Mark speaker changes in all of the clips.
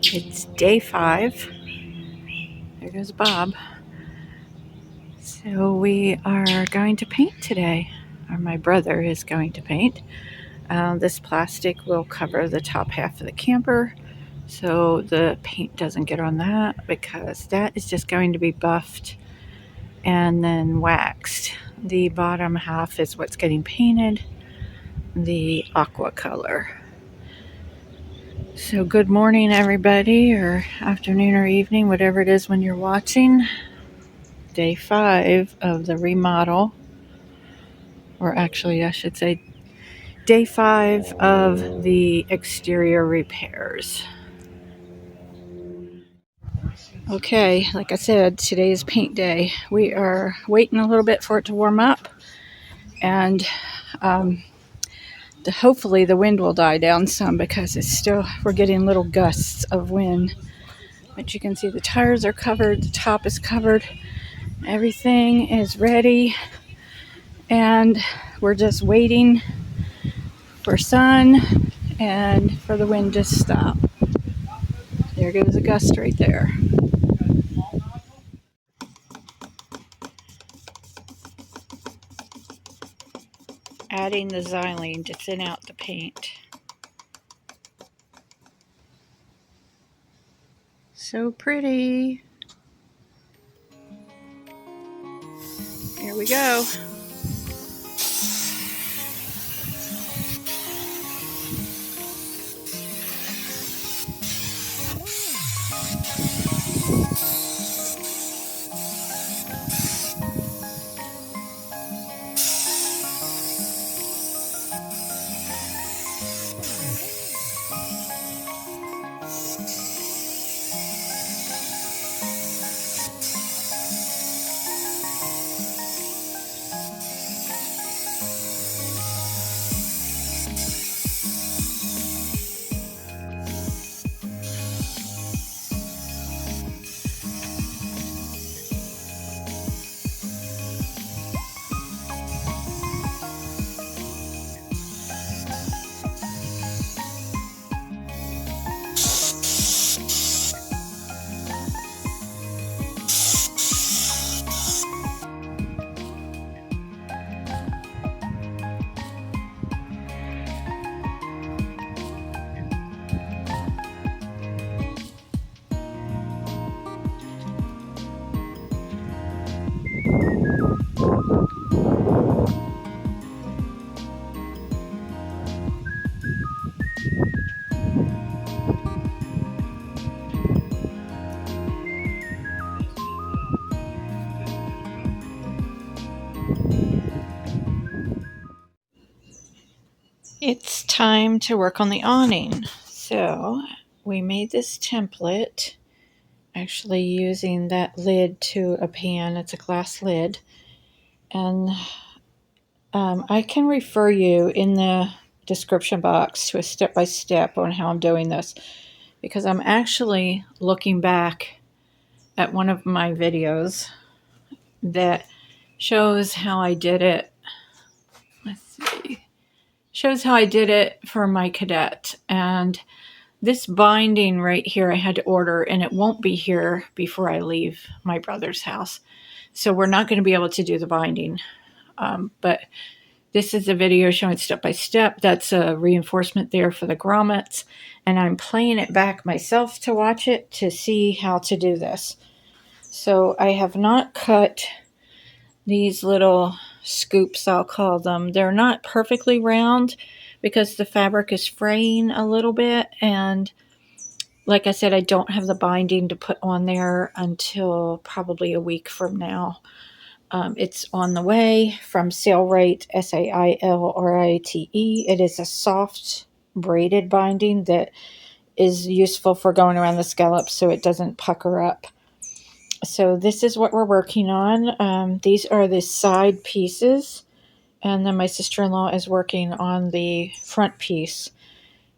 Speaker 1: It's day 5. There goes Bob. So we are going to paint today, or my brother is going to paint. This plastic will cover the top half of the camper so the paint doesn't get on that, because that is just going to be buffed and then waxed. The bottom half is what's getting painted, the aqua color. So good morning, everybody, or afternoon or evening, whatever it is when you're watching. Day 5 of the remodel, or actually I should say day 5 of the exterior repairs. Okay, like I said, today is paint day. We are waiting a little bit for it to warm up, and hopefully the wind will die down some, because we're getting little gusts of wind. But you can see the tires are covered, the top is covered, everything is ready, and we're just waiting for sun and for the wind to stop. There goes a gust right there. Adding the xylene to thin out the paint. So pretty. Here we go. It's time to work on the awning. So we made this template actually using that lid to a pan. It's a glass lid. And I can refer you in the description box to a step-by-step on how I'm doing this, because I'm actually looking back at one of my videos that shows how I did it. Let's see. Shows how I did it for my cadet. And this binding right here I had to order, and it won't be here before I leave my brother's house. So we're not going to be able to do the binding. But this is a video showing step by step. That's a reinforcement there for the grommets. And I'm playing it back myself to watch it to see how to do this. So I have not cut these little scoops, I'll call them. They're not perfectly round because the fabric is fraying a little bit. And like I said, I don't have the binding to put on there until probably a week from now. It's on the way from Sailrite, Sailrite. It is a soft braided binding that is useful for going around the scallops so it doesn't pucker up. So this is what we're working on. These are the side pieces, and then my sister-in-law is working on the front piece.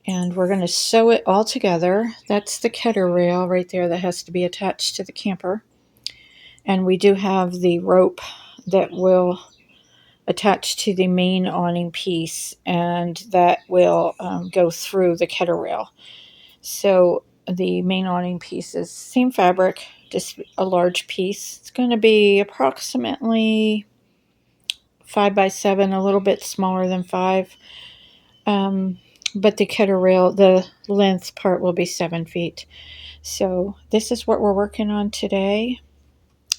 Speaker 1: And we're going to sew it all together. That's the kedder rail right there that has to be attached to the camper. And we do have the rope that will attach to the main awning piece, and that will go through the kedder rail. So the main awning pieces. Same fabric, just a large piece. It's going to be approximately 5 by 7, a little bit smaller than 5. But the cutter rail, the length part will be 7 feet. So this is what we're working on today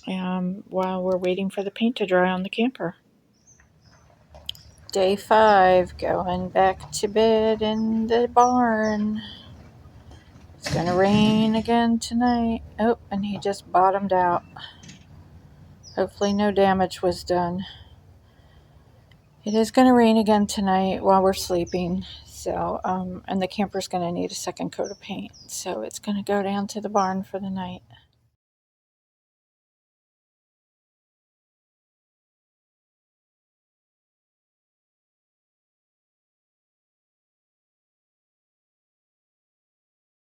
Speaker 1: while we're waiting for the paint to dry on the camper. Day 5, going back to bed in the barn. It's gonna rain again tonight. Oh, and he just bottomed out. Hopefully no damage was done. It is gonna rain again tonight while we're sleeping. So, and the camper's gonna need a second coat of paint. So it's gonna go down to the barn for the night.